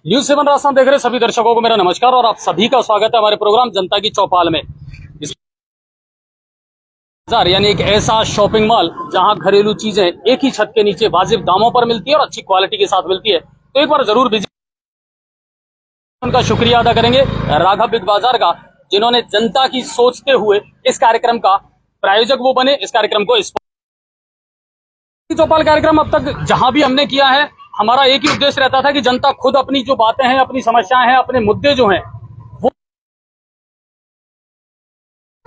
News 7 Rajasthan देख रहे सभी दर्शकों को मेरा नमस्कार और आप सभी का स्वागत है हमारे प्रोग्राम जनता की चौपाल में। यानी एक ऐसा शॉपिंग मॉल जहां घरेलू चीजें एक ही छत के नीचे वाजिब दामों पर मिलती है और अच्छी क्वालिटी के साथ मिलती है, तो एक बार जरूर विजिट। उनका शुक्रिया अदा करेंगे राघव बिग बाजार का, जिन्होंने जनता की सोचते हुए इस कार्यक्रम का प्रायोजक वो बने। इस कार्यक्रम को चौपाल कार्यक्रम अब तक जहां भी हमने किया है, हमारा एक ही उद्देश्य रहता था कि जनता खुद अपनी जो बातें हैं, अपनी समस्याएं हैं, अपने मुद्दे जो हैं वो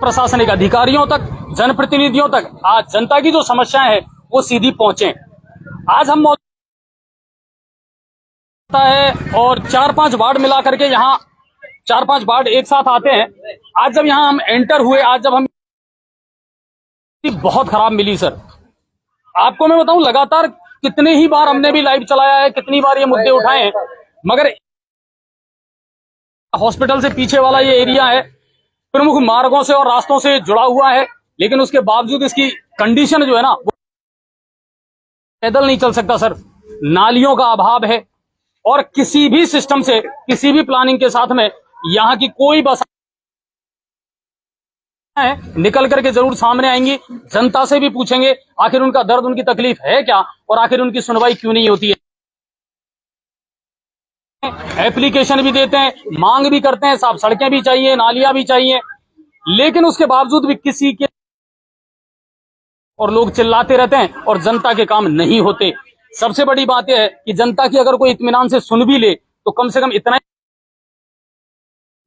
प्रशासनिक अधिकारियों तक, जनप्रतिनिधियों तक, आज जनता की जो समस्याएं हैं वो सीधी पहुंचे। आज हम है और 4-5 वार्ड मिला करके यहाँ 4-5 वार्ड एक साथ आते हैं। आज जब यहाँ हम एंटर हुए, आज जब हम बहुत खराब मिली सर। आपको मैं बताऊं, लगातार कितने ही बार हमने भी लाइव चलाया है, कितनी बार ये मुद्दे उठाए हैं, मगर हॉस्पिटल से पीछे वाला ये एरिया है, प्रमुख मार्गों से और रास्तों से जुड़ा हुआ है, लेकिन उसके बावजूद इसकी कंडीशन जो है ना, वो पैदल नहीं चल सकता सर। नालियों का अभाव है और किसी भी सिस्टम से, किसी भी प्लानिंग के साथ में यहाँ की कोई बस निकल करके जरूर सामने आएंगी, जनता से भी पूछेंगे आखिर उनका दर्द, उनकी तकलीफ है क्या और आखिर उनकी सुनवाई क्यों नहीं होती है। एप्लीकेशन भी देते हैं, मांग भी करते हैं, साफ सड़कें भी चाहिए, नालियां भी चाहिए, लेकिन उसके बावजूद भी किसी के और लोग चिल्लाते रहते हैं और जनता के काम नहीं होते। सबसे बड़ी बात यह है कि जनता की अगर कोई इत्मीनान से सुन भी ले तो कम से कम इतना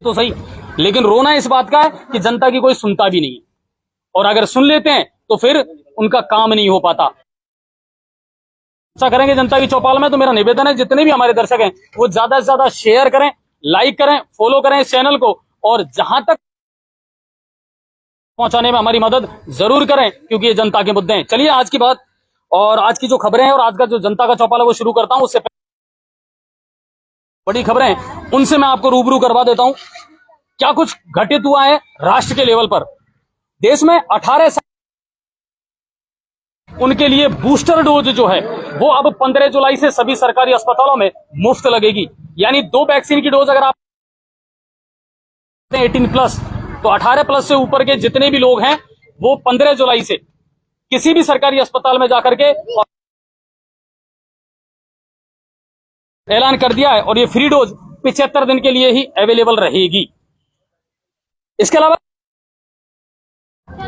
तो सही, लेकिन रोना इस बात का है कि जनता की कोई सुनता भी नहीं है, और अगर सुन लेते हैं तो फिर उनका काम नहीं हो पाता। ऐसा करेंगे जनता की चौपाल में, तो मेरा निवेदन है जितने भी हमारे दर्शक हैं वो ज्यादा से ज्यादा शेयर करें, लाइक करें, फॉलो करें इस चैनल को, और जहां तक पहुंचाने में हमारी मदद जरूर करें, क्योंकि ये जनता के मुद्दे हैं। चलिए आज की बात और आज की जो खबरें हैं और आज का जो जनता का चौपाल है वो शुरू करता हूं। उससे बड़ी खबरें उनसे मैं आपको रूबरू करवा देता हूं क्या कुछ घटित हुआ है राष्ट्र के लेवल पर। देश में 18 साल उनके लिए बूस्टर डोज जो है वो अब 15 जुलाई से सभी सरकारी अस्पतालों में मुफ्त लगेगी। यानी 2 वैक्सीन की डोज अगर आप 18 प्लस, तो 18 प्लस से ऊपर के जितने भी लोग हैं वो 15 जुलाई से किसी भी सरकारी अस्पताल में जाकर के ऐलान कर दिया है, और ये फ्री डोज 75 दिन के लिए ही अवेलेबल रहेगी। इसके अलावा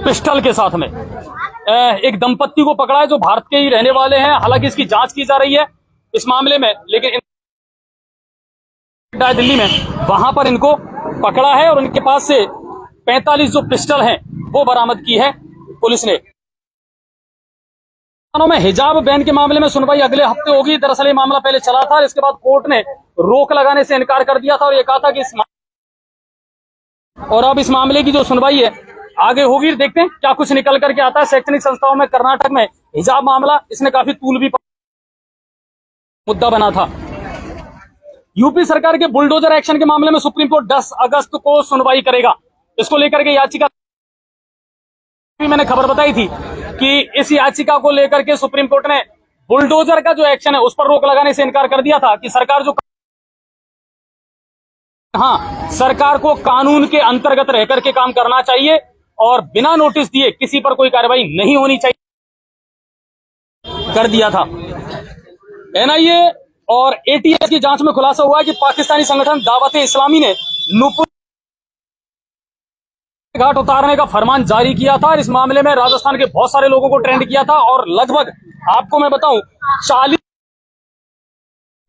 पिस्टल के साथ में एक दंपत्ति को पकड़ा है जो भारत के ही रहने वाले हैं। हालांकि इसकी जांच की जा रही है इस मामले में, लेकिन दिल्ली में वहां पर इनको पकड़ा है और उनके पास से 45 जो पिस्टल हैं वो बरामद की है पुलिस ने। में हिजाब बैन के मामले में सुनवाई अगले हफ्ते होगी। दरअसल ये मामला पहले चला था, इसके बाद कोर्ट ने रोक लगाने से इनकार कर दिया था और ये कहा था कि और अब इस मामले की जो सुनवाई है आगे होगी। देखते हैं क्या कुछ निकल करके आता है। शैक्षणिक संस्थाओं में कर्नाटक में हिजाब मामला, इसने काफी तूल भी मुद्दा बना था। यूपी सरकार के बुलडोजर एक्शन के मामले में सुप्रीम कोर्ट 10 अगस्त को सुनवाई करेगा। इसको लेकर के याचिका, मैंने खबर बताई थी कि इस याचिका को लेकर के सुप्रीम कोर्ट ने बुलडोजर का जो एक्शन है उस पर रोक लगाने से इनकार कर दिया था कि सरकार जो सरकार को कानून के अंतर्गत रह करके काम करना चाहिए और बिना नोटिस दिए किसी पर कोई कार्रवाई नहीं होनी चाहिए कर दिया था। एनआईए और एटीएस की जांच में खुलासा हुआ है कि पाकिस्तानी संगठन दावत-ए-इस्लामी ने नूपुर घाट उतारने का फरमान जारी किया था। इस मामले में राजस्थान के बहुत सारे लोगों को ट्रेंड किया था और लगभग आपको मैं बताऊं 40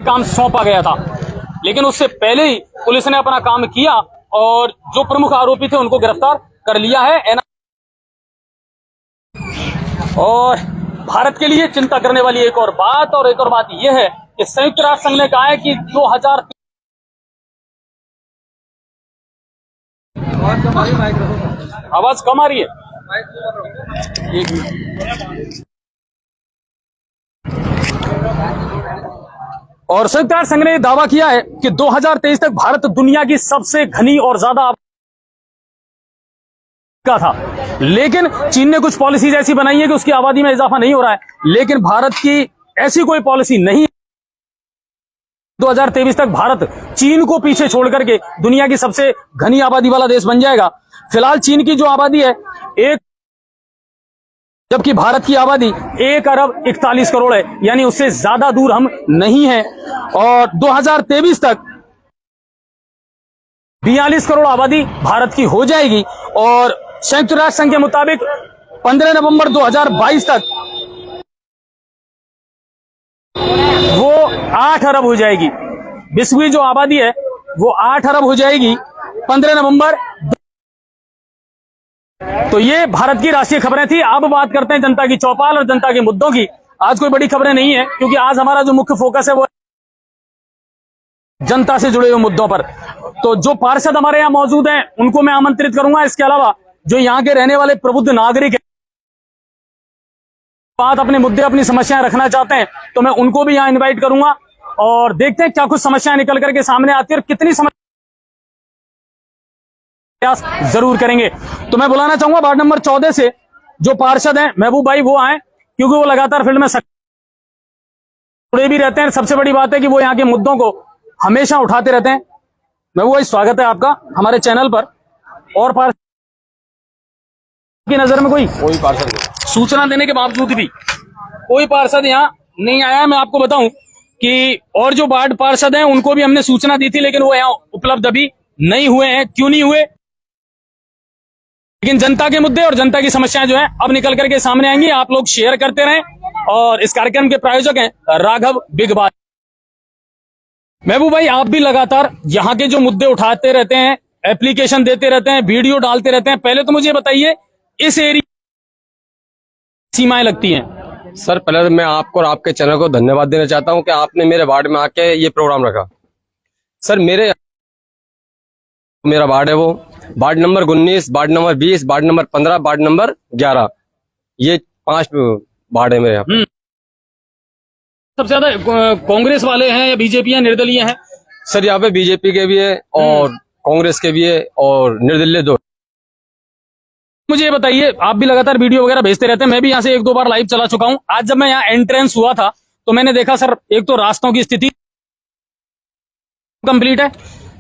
काम सौंपा गया था, लेकिन उससे पहले ही पुलिस ने अपना काम किया और जो प्रमुख आरोपी थे उनको गिरफ्तार कर लिया है। और भारत के लिए चिंता करने वाली एक और बात यह है कि संयुक्त राष्ट्र संघ ने कहा है कि 2000 आवाज कम आ रही है, एक मिनट। और संयुक्त राष्ट्र संघ ने दावा किया है कि 2023 तक भारत दुनिया की सबसे घनी और ज्यादा का था, लेकिन चीन ने कुछ पॉलिसीज ऐसी बनाई है कि उसकी आबादी में इजाफा नहीं हो रहा है। लेकिन भारत की ऐसी कोई पॉलिसी नहीं 2023 तक भारत चीन को पीछे छोड़ करके दुनिया की सबसे घनी आबादी वाला देश बन जाएगा। फिलहाल चीन की जो आबादी है जबकि भारत की आबादी 1 अरब 41 करोड़ है, यानी उससे ज्यादा दूर हम नहीं हैं। और 2023 तक 42 करोड़ आबादी भारत की हो जाएगी और संयुक्त राष्ट्र संघ के मुताबिक 15 नवंबर 2022 तक वो 8 अरब हो जाएगी। विश्व की जो आबादी है वो 8 अरब हो जाएगी 15 नवंबर। तो ये भारत की राष्ट्रीय खबरें थी। अब बात करते हैं जनता की चौपाल और जनता के मुद्दों की। आज कोई बड़ी खबरें नहीं है क्योंकि आज हमारा जो मुख्य फोकस है वो जनता से जुड़े हुए मुद्दों पर। तो जो पार्षद हमारे यहाँ मौजूद हैं उनको मैं आमंत्रित करूंगा। इसके अलावा जो यहाँ के रहने वाले प्रबुद्ध नागरिक हैं, बात अपने मुद्दे अपनी समस्याएं रखना चाहते हैं, तो मैं उनको भी यहाँ इनवाइट करूंगा और देखते हैं क्या कुछ समस्याएं निकल करके सामने आती है और कितनी प्रयास जरूर करेंगे। तो मैं बुलाना चाहूंगा वार्ड नंबर 14 से जो पार्षद हैं महबूब भाई, वो आए क्योंकि वो लगातार फील्ड में जुड़े भी रहते हैं। सबसे बड़ी बात है कि वो यहाँ के मुद्दों को हमेशा उठाते रहते हैं। महबूब भाई, स्वागत है आपका हमारे चैनल पर। और पार्षद की नजर में कोई पार्षद सूचना देने के बावजूद भी कोई पार्षद यहाँ नहीं आया। मैं आपको बताऊं कि और जो वार्ड पार्षद हैं उनको भी हमने सूचना दी थी, लेकिन वो यहाँ उपलब्ध अभी नहीं हुए हैं। क्यों नहीं हुए? लेकिन जनता के मुद्दे और जनता की समस्याएं जो है अब निकल करके सामने आएंगी। आप लोग शेयर करते रहें। और इस कार्यक्रम के प्रायोजक हैं राघव बिग बात। महबूब भाई, आप भी लगातार यहाँ के जो मुद्दे उठाते रहते हैं, एप्लीकेशन देते रहते हैं, वीडियो डालते रहते हैं। पहले तो मुझे बताइए इस एरिया सीमाएं लगती हैं। सर, पहले तो मैं आपको और आपके चैनल को धन्यवाद देना चाहता हूं कि आपने मेरे वार्ड में आके ये प्रोग्राम रखा। सर, मेरा वार्ड है वो ward number 19, ward number 20, ward number 15, ward number 11, ये 5 वार्ड है मेरे यहाँ। सबसे ज्यादा कांग्रेस वाले हैं या बीजेपी है, निर्दलीय हैं? सर, यहाँ पे बीजेपी के भी है और कांग्रेस के भी है और निर्दलीय दो। मुझे ये बताइए, आप भी लगातार वीडियो वगैरह भेजते रहते हैं, मैं भी यहाँ से 1-2 बार लाइव चला चुका हूँ। आज जब मैं यहाँ एंट्रेंस हुआ था तो मैंने देखा सर, एक तो रास्तों की स्थिति कंप्लीट है।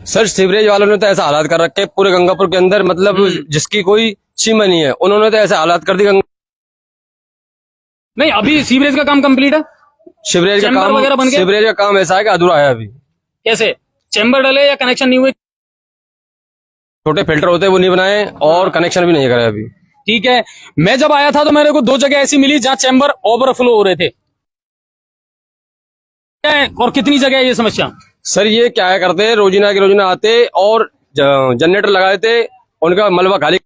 सर, सीवरेज वालों ने तो ऐसा हालात कर रखे पूरे गंगापुर के अंदर, मतलब जिसकी कोई सीमा नहीं है। उन्होंने तो ऐसे हालात कर दी नहीं, अभी सीवरेज का काम कंप्लीट है। सीवरेज का काम ऐसा है कि अधूरा है अभी। कैसे? चैम्बर डले या कनेक्शन नहीं हुए? छोटे फिल्टर होते हैं वो नहीं बनाए और कनेक्शन भी नहीं करे अभी। ठीक है। मैं जब आया था तो मेरे को 2 जगह ऐसी मिली जहां चैम्बर ओवरफ्लो हो रहे थे। और कितनी जगह है ये समस्या? सर, ये क्या है करते हैं, रोजीना के रोजीना आते और जनरेटर लगाए थे, उनका मलबा खाली।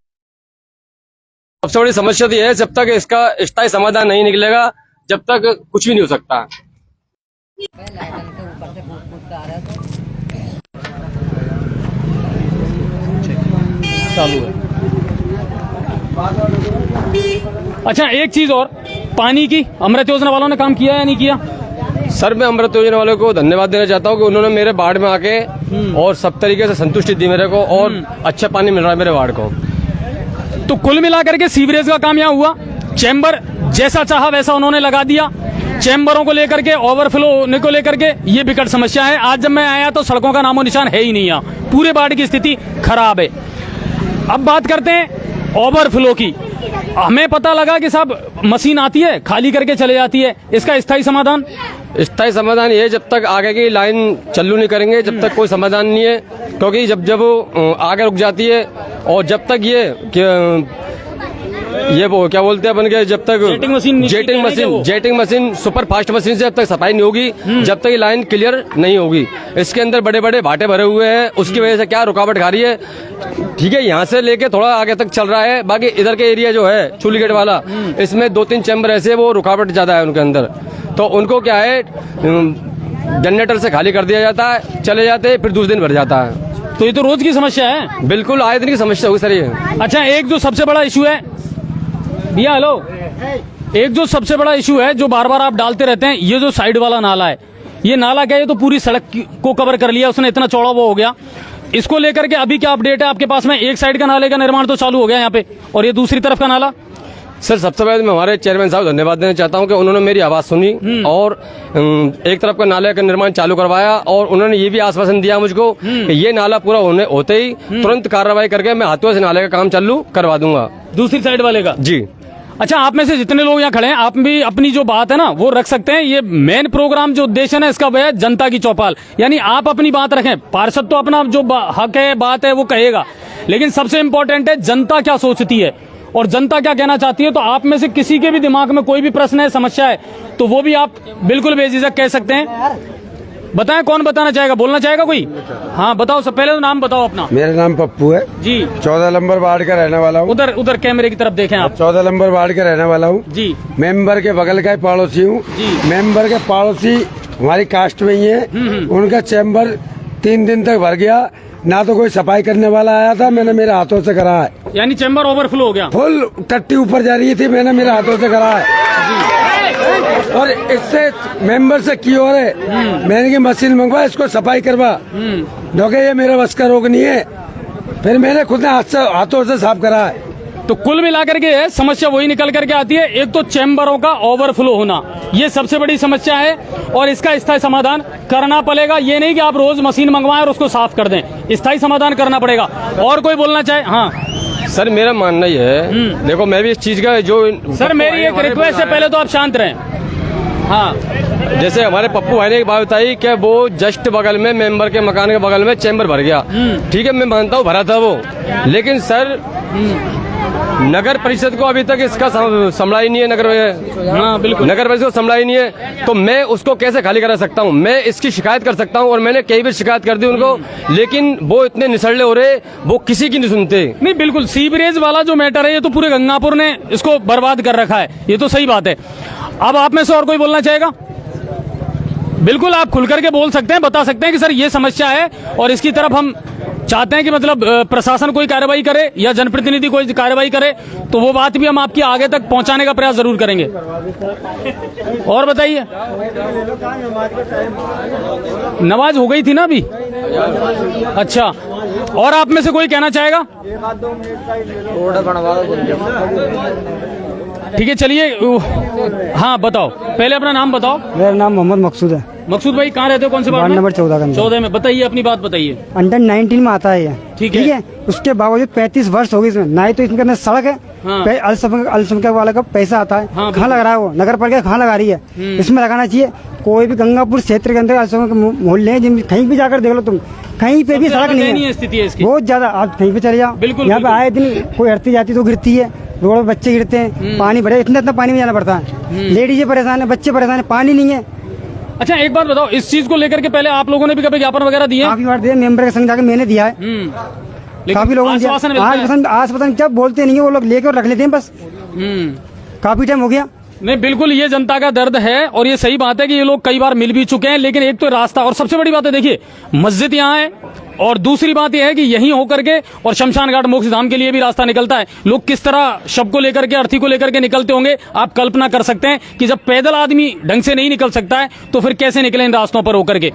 सबसे बड़ी समस्या तो यह है, जब तक इसका स्थायी समाधान नहीं निकलेगा जब तक कुछ भी नहीं हो सकता। चालू है। अच्छा, एक चीज और, पानी की अमृत योजना वालों ने काम किया या नहीं किया? सर, मैं अमृत योजना वालों को धन्यवाद देना चाहता हूं कि उन्होंने मेरे वार्ड में आके और सब तरीके से संतुष्टि दी मेरे को और अच्छा पानी मिल रहा है मेरे वार्ड को। तो कुल मिलाकर के सीवरेज का काम यहाँ हुआ। चैम्बर जैसा चाहा वैसा उन्होंने लगा दिया। चैम्बरों को लेकर के, ओवरफ्लो होने को लेकर के ये विकट समस्या है। आज जब मैं आया तो सड़कों का नामो निशान है ही नहीं। यहाँ पूरे वार्ड की स्थिति खराब है। अब बात करते हैं ओवरफ्लो की। हमें पता लगा कि साहब मशीन आती है, खाली करके चले जाती है। इसका स्थायी समाधान? स्थायी समाधान ये, जब तक आगे की लाइन चालू नहीं करेंगे जब तक कोई समाधान नहीं है। क्योंकि जब वो आगे रुक जाती है और जब तक ये वो क्या बोलते हैं अपन के, जब तक jetting machine super fast machine से जब तक सफाई नहीं होगी, जब तक ये लाइन क्लियर नहीं होगी। इसके अंदर बड़े बड़े भाटे भरे हुए हैं, उसकी वजह से क्या रुकावट खा रही है। ठीक है, यहाँ से लेके थोड़ा आगे तक चल रहा है। बाकी इधर के एरिया जो है चूली गेट वाला, इसमें 2-3 चैम्बर ऐसे वो रुकावट ज्यादा है उनके अंदर। तो उनको क्या है, जनरेटर से खाली कर दिया जाता है, चले जाते हैं, फिर दूसरे दिन भर जाता है। तो ये तो रोज की समस्या है। बिल्कुल आए दिन की समस्या होगी सर ये। अच्छा, एक जो सबसे बड़ा इशू है भैया, हेलो, एक जो सबसे बड़ा इशू है जो बार बार आप डालते रहते हैं, ये जो साइड वाला नाला है, ये नाला क्या है, ये तो पूरी सड़क को कवर कर लिया उसने, इतना चौड़ा वो हो गया। इसको लेकर के अभी क्या अपडेट है आपके पास में? एक साइड का नाले का निर्माण तो चालू हो गया यहाँ पे, और ये दूसरी तरफ का नाला? सर सबसे पहले मैं हमारे चेयरमैन साहब धन्यवाद देना चाहता हूं कि उन्होंने मेरी आवाज सुनी और एक तरफ का नाले का निर्माण चालू करवाया और उन्होंने ये भी आश्वासन दिया मुझको कि ये नाला पूरा होते ही तुरंत कार्रवाई करके मैं हाथों से नाले का काम चालू करवा दूंगा दूसरी साइड वाले का। जी। अच्छा, आप में से जितने लोग यहाँ खड़े हैं, आप भी अपनी जो बात है ना वो रख सकते हैं। ये मेन प्रोग्राम जो उद्देश्य है ना इसका, वह है जनता की चौपाल, यानी आप अपनी बात रखें। पार्षद तो अपना जो हक है, बात है, वो कहेगा, लेकिन सबसे इम्पोर्टेंट है जनता क्या सोचती है और जनता क्या कहना चाहती है। तो आप में से किसी के भी दिमाग में कोई भी प्रश्न है, समस्या है, तो वो भी आप बिल्कुल बेझिझक कह सकते हैं। बताएं, कौन बताना चाहेगा, बोलना चाहेगा कोई? हाँ बताओ, सब पहले तो नाम बताओ अपना। मेरा नाम पप्पू है जी। 14 नंबर वार्ड का रहने वाला हूँ। उधर कैमरे की तरफ देखें आप। 14 नंबर वार्ड का रहने वाला हूँ जी। मेंबर के बगल का ही पड़ोसी हूँ। मेंबर के पड़ोसी हमारी कास्ट में ही है। उनका चैम्बर 3 दिन तक भर गया, ना तो कोई सफाई करने वाला आया था, मैंने मेरे हाथों से करा है। यानी चैम्बर ओवरफ्लो हो गया, फुल टट्टी ऊपर जा रही थी, मैंने मेरे हाथों से करा है। और इससे मेंबर से की और है, मैंने की मशीन मंगवा, इसको सफाई करवा, क्योंकि ये मेरा बस का रोग नहीं है। फिर मैंने खुद ने हाथों से साफ करा है। तो कुल मिलाकर के समस्या वही निकल करके आती है, एक तो चैम्बरों का ओवरफ्लो होना, ये सबसे बड़ी समस्या है और इसका स्थायी समाधान करना पड़ेगा। ये नहीं कि आप रोज मशीन मंगवाएं और उसको साफ कर दें, स्थायी समाधान करना पड़ेगा। और कोई बोलना चाहे? हाँ सर, मेरा मानना ये है, देखो मैं भी इस चीज का जो सर, मेरी एक रिक्वेस्ट है, पहले तो आप शांत रहें। हाँ, जैसे हमारे पप्पू भाई ने एक बात बताई कि वो जस्ट बगल में मेंबर के मकान के बगल में चैम्बर भर गया। ठीक है, मैं मानता हूँ भरा था वो, लेकिन सर नगर परिषद को अभी तक इसका संभला ही नहीं है। हाँ बिल्कुल, नगर परिषद को संभला ही नहीं है, तो मैं उसको कैसे खाली करा सकता हूँ? मैं इसकी शिकायत कर सकता हूँ और मैंने कई बार शिकायत कर दी उनको, लेकिन वो इतने निसरले हो रहे, वो किसी की नहीं सुनते। नहीं बिल्कुल, सीवरेज वाला जो मैटर है ये तो पूरे गंगापुर ने इसको बर्बाद कर रखा है, ये तो सही बात है। अब आप में से और कोई बोलना चाहेगा? बिल्कुल, आप खुल करके बोल सकते हैं, बता सकते हैं कि सर ये समस्या है और इसकी तरफ हम चाहते हैं कि मतलब प्रशासन कोई कार्रवाई करे या जनप्रतिनिधि कोई कार्रवाई करे, तो वो बात भी हम आपकी आगे तक पहुंचाने का प्रयास जरूर करेंगे। और बताइए, नमाज हो गई थी ना अभी? अच्छा, और आप में से कोई कहना चाहेगा? ठीक है, चलिए। हाँ बताओ, पहले अपना नाम बताओ। मेरा नाम मोहम्मद मकसूद है। मकसूद भाई, कहाँ रहते हो, कौन से वार्ड नंबर 14 का। 14 में। बताइए, अपनी बात बताइए। अंडर 19 में आता है ये, ठीक है। उसके बावजूद 35 वर्ष हो गए इसमें, ना ही तो इसके अंदर सड़क है। हाँ। अल्पसंख्यक वाला का पैसा आता है, हाँ, कहाँ लगा रहा है वो? नगर पालिका कहाँ लगा रही है? इसमें लगाना चाहिए। कोई भी गंगापुर क्षेत्र के अंदर अल्पसंख्यक मोहल्ले हैं, जिनमें कहीं भी जाकर देख लो तुम, कहीं पे भी सड़क नहीं है। स्थिति है इसकी बहुत ज्यादा। आप कहीं पे चले जाओ, बिल्कुल, यहाँ पे आए दिन कोई हड़ती जाती तो गिरती है, रोड पे बच्चे गिरते हैं, पानी भरे, इतना पानी में जाना पड़ता है। लेडीज परेशान है, बच्चे परेशान है, पानी नहीं है। अच्छा, एक बात बताओ, इस चीज को लेकर के पहले आप लोगों ने भी कभी ज्ञापन वगैरह दिए? काफी बार दिए, मेंबर के संग जाकर मैंने दिया है। काफी लोगों ने आज पता नहीं जब बोलते नहीं है वो लोग, लेके और रख लेते हैं बस। काफी टाइम हो गया। नहीं बिल्कुल, ये जनता का दर्द है और ये सही बात है कि ये लोग कई बार मिल भी चुके हैं, लेकिन एक तो रास्ता, और सबसे बड़ी बात है, देखिए मस्जिद यहाँ है और दूसरी बात यह है कि यहीं होकर के और शमशान घाट मोक्ष धाम के लिए भी रास्ता निकलता है। लोग किस तरह शव को लेकर के, अर्थी को लेकर के निकलते होंगे, आप कल्पना कर सकते हैं कि जब पैदल आदमी ढंग से नहीं निकल सकता है तो फिर कैसे निकले इन रास्तों पर होकर के।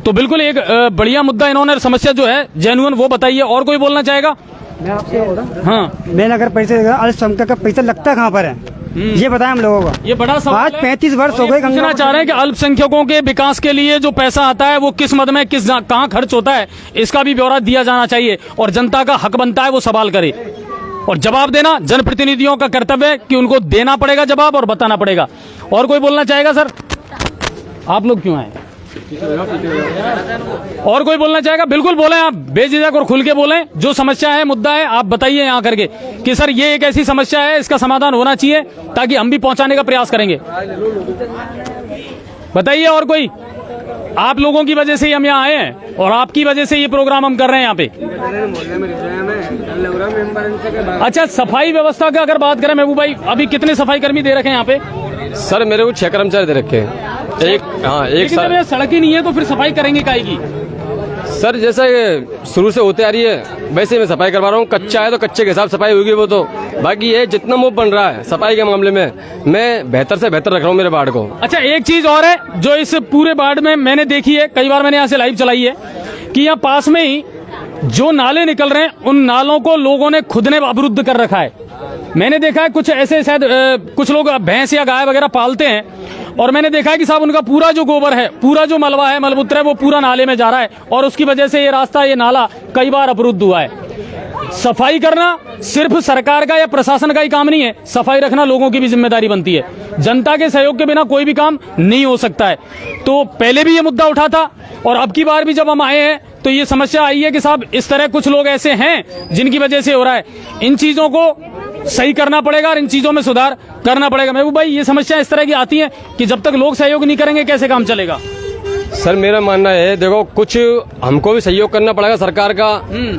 तो बिल्कुल एक बढ़िया मुद्दा इन्होंने, समस्या जो है जेन्युइन, वो बताइए। और कोई बोलना चाहेगा? मैं आपसे बोल रहा हूँ, हाँ, मैं अगर पैसे अल्पसंख्यक का पैसा लगता कहाँ पर है, ये बताएं हम लोगों को। ये बड़ा सवाल आज है। 35 वर्ष हो गए। पूछना चाह रहे हैं कि अल्पसंख्यकों के विकास के लिए जो पैसा आता है वो किस मद में, किस कहाँ खर्च होता है, इसका भी ब्यौरा दिया जाना चाहिए और जनता का हक बनता है वो सवाल करे और जवाब देना जनप्रतिनिधियों का कर्तव्य है कि उनको देना पड़ेगा जवाब और बताना पड़ेगा। और कोई बोलना चाहेगा? सर आप लोग क्यों आए? और कोई बोलना चाहेगा? बिल्कुल बोलें, आप बेझिझक और खुल के बोलें, जो समस्या है, मुद्दा है, आप बताइए यहाँ करके कि सर ये एक ऐसी समस्या है, इसका समाधान होना चाहिए, ताकि हम भी पहुंचाने का प्रयास करेंगे। बताइए और कोई। आप लोगों की वजह से ही हम यहाँ आए हैं और आपकी वजह से ये प्रोग्राम हम कर रहे हैं यहाँ पे। अच्छा, सफाई व्यवस्था का अगर बात करें महबूब भाई, अभी कितने सफाई कर्मी दे रखे हैं यहाँ पे? सर मेरे को 6 कर्मचारी दे रखे हैं। एक सर सड़क ही नहीं है तो फिर सफाई करेंगे काहेगी? सर जैसा शुरू से होते आ रही है वैसे मैं सफाई करवा रहा हूँ। कच्चा है तो कच्चे के हिसाब सफाई होगी वो तो, बाकी ये जितना मुंह बन रहा है सफाई के मामले में मैं बेहतर से बेहतर रख रहा हूँ मेरे वार्ड को। अच्छा, एक चीज और है जो इस पूरे वार्ड में मैंने देखी है, कई बार मैंने यहाँ से लाइव चलाई है, कि यहाँ पास में ही जो नाले निकल रहे हैं उन नालों को लोगों ने खुद ने अवरुद्ध कर रखा है। मैंने देखा है कुछ ऐसे शायद कुछ लोग भैंस या गाय वगैरह पालते हैं, और मैंने देखा है कि साहब उनका पूरा जो गोबर है, पूरा जो मलबा है, मलमूत्र है, वो पूरा नाले में जा रहा है, और उसकी वजह से ये रास्ता, ये नाला कई बार अवरुद्ध हुआ है। सफाई करना सिर्फ सरकार का या प्रशासन का ही काम नहीं है, सफाई रखना लोगों की भी जिम्मेदारी बनती है। जनता के सहयोग के बिना कोई भी काम नहीं हो सकता है। तो पहले भी ये मुद्दा उठा था, और अब की बार भी जब हम आए हैं तो ये समस्या आई है कि साहब इस तरह कुछ लोग ऐसे हैं जिनकी वजह से हो रहा है। इन चीजों को सही करना पड़ेगा और इन चीजों में सुधार करना पड़ेगा। महबूब भाई, ये समस्या इस तरह की आती है कि जब तक लोग सहयोग नहीं करेंगे कैसे काम चलेगा? सर मेरा मानना है, देखो कुछ हमको भी सहयोग करना पड़ेगा सरकार का,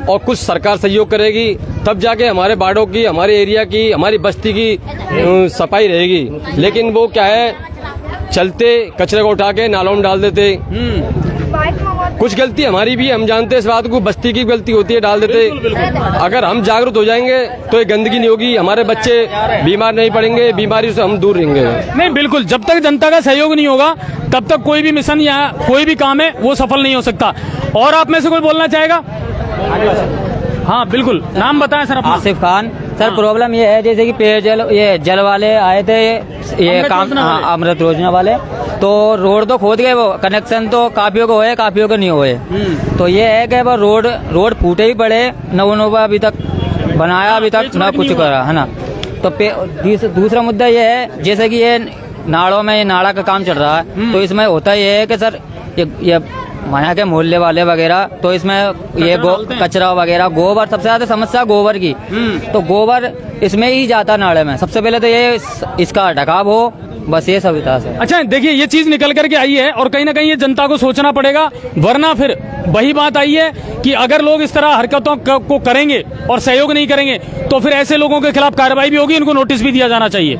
और कुछ सरकार सहयोग करेगी तब जाके हमारे वार्डों की, हमारे एरिया की, हमारी बस्ती की सफाई रहेगी। लेकिन वो क्या है, चलते कचरे को उठा के नालों में डाल देते। कुछ गलती हमारी भी है, हम जानते हैं इस बात को, बस्ती की गलती होती है, डाल देते। अगर हम जागरूक हो जाएंगे तो ये गंदगी नहीं होगी, हमारे बच्चे बीमार नहीं पड़ेंगे, बीमारी से हम दूर रहेंगे। नहीं, बिल्कुल, जब तक जनता का सहयोग नहीं होगा तब तक कोई भी मिशन या कोई भी काम है वो सफल नहीं हो सकता। और आप में से कोई बोलना चाहेगा? हाँ बिल्कुल, नाम बताएं सर अपना। आसिफ खान। सर प्रॉब्लम ये है जैसे कि पेयजल, ये जल वाले आए थे, ये काम अमृत योजना वाले, तो रोड तो खोद गए, वो कनेक्शन तो काफियों को हुए, काफियों को नहीं हुए। तो ये है कि वो रोड फूटे ही पड़े, न अभी तक बनाया, अभी तक न कुछ करा, है ना। तो दूसरा मुद्दा ये है जैसे कि ये नाड़ों में, ये नाड़ा का काम चल रहा है, तो इसमें होता ये है कि सर ये वहाँ के मोहल्ले वाले वगैरह, तो इसमें ये कचरा वगैरह, गोबर, सबसे ज्यादा समस्या गोबर की, तो गोबर इसमें ही जाता नाले में। सबसे पहले तो ये इसका ढकाव हो, बस ये सब था सर। अच्छा, देखिए ये चीज निकल करके आई है और कहीं ना कहीं ये जनता को सोचना पड़ेगा, वरना फिर वही बात आई है कि अगर लोग इस तरह हरकतों को करेंगे और सहयोग नहीं करेंगे तो फिर ऐसे लोगों के खिलाफ कार्रवाई भी होगी, इनको नोटिस भी दिया जाना चाहिए।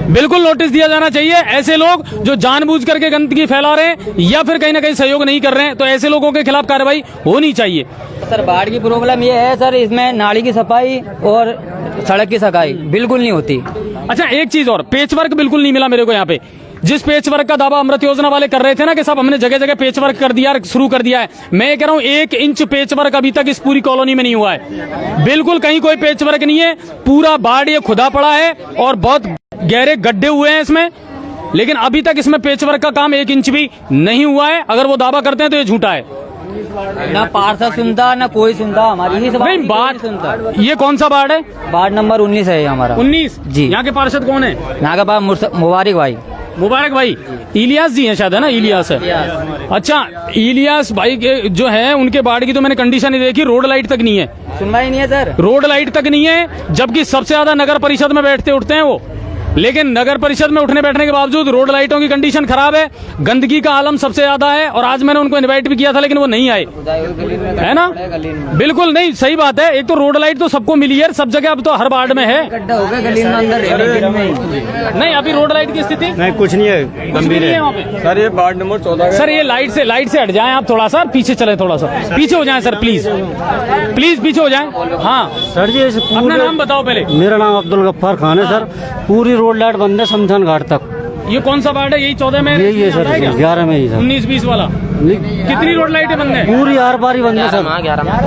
बिल्कुल नोटिस दिया जाना चाहिए। ऐसे लोग जो जानबूझ करके गंदगी फैला रहे हैं या फिर कहीं ना कहीं सहयोग नहीं कर रहे हैं, तो ऐसे लोगों के खिलाफ कार्रवाई होनी चाहिए। सर बाढ़ की प्रॉब्लम ये है सर, इसमें नाली की सफाई और सड़क की सफाई बिल्कुल नहीं होती। अच्छा, एक चीज और, पेच वर्क बिल्कुल नहीं मिला मेरे को यहाँ पे। जिस पेच वर्क का दावा अमृत योजना वाले कर रहे थे ना कि साहब हमने जगह जगह पेच वर्क कर दिया, शुरू कर दिया है, मैं कह रहा हूँ 1 इंच पेच वर्क अभी तक इस पूरी कॉलोनी में नहीं हुआ है। बिल्कुल कहीं कोई पेच वर्क नहीं है, पूरा बाढ़ ये खुदा पड़ा है और बहुत गहरे गड्ढे हुए हैं इसमें, लेकिन अभी तक इसमें पेच वर्क का काम 1 इंच भी नहीं हुआ है। अगर वो दावा करते हैं तो ये झूठा है। ना पार्षद सुनता, ना कोई सुनता, हमारी ही नहीं बात सुनता। ये कौन सा वार्ड है? वार्ड नंबर 19 है हमारा। 19 जी। यहाँ के पार्षद कौन है? यहाँ के पास मुबारक भाई इलियास जी हैं शायद, है ना? इलियास है। अच्छा, इलियास भाई के जो है उनके वार्ड की तो मैंने कंडीशन ही देखी, रोड लाइट तक नहीं है, सुनवाई नहीं है सर, रोड लाइट तक नहीं है, जबकि सबसे ज्यादा नगर परिषद में बैठते उठते हैं वो। लेकिन नगर परिषद में उठने बैठने के बावजूद रोड लाइटों की कंडीशन खराब है, गंदगी का आलम सबसे ज्यादा है। और आज मैंने उनको इनवाइट भी किया था लेकिन वो नहीं आए, है ना? बिल्कुल नहीं, सही बात है। एक तो रोड लाइट तो सबको मिली है सब जगह, अब तो हर वार्ड में है। नहीं, अभी रोड लाइट की स्थिति नहीं, कुछ नहीं है, गंभीर है वहाँ पे। सर। ये वार्ड नंबर 14 सर ये लाइट से हट जाएं आप, थोड़ा सा पीछे चले, थोड़ा सा पीछे हो जाएं सर, प्लीज पीछे हो जाएं। हाँ सर जी, अपना नाम बताओ पहले। मेरा नाम अब्दुल गफ्फार खान है सर। पूरी रोड लाइट बंद है शमशान घाट तक। ये कौन सा वार्ड है? यही 14 में? यही है सर, 11 में ही सर। 19-20 वाला कितनी रोड लाइटें बंद है? पूरी आर पारी बंद है सर।